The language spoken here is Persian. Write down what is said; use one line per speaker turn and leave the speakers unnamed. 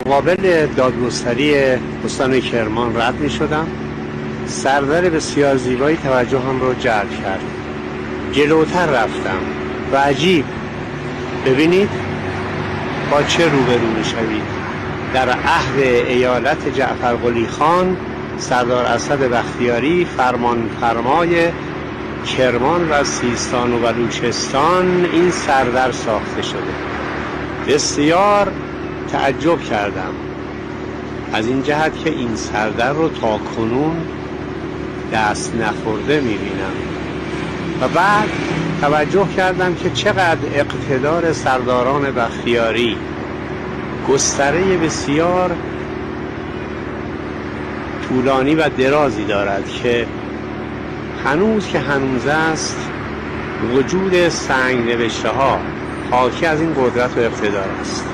مقابل دادگستری استان کرمان رد می شدم. سردر بسیار زیبایی توجهم رو جلب کرد. جلوتر رفتم و عجیب، ببینید با چه روبرو می شوید. در عهد ایالت جعفرقلی خان سردار اسد بختیاری فرمانفرمای کرمان و سیستان و بلوچستان این سردر ساخته شده. بسیار تعجب کردم از این جهت که این سردر رو تا کنون دست نخورده میبینم و بعد توجه کردم که چقدر اقتدار سرداران بختیاری گستره بسیار طولانی و درازی دارد که هنوز که هنوز است وجود سنگ نوشته ها حاکی از این قدرت و اقتدار است.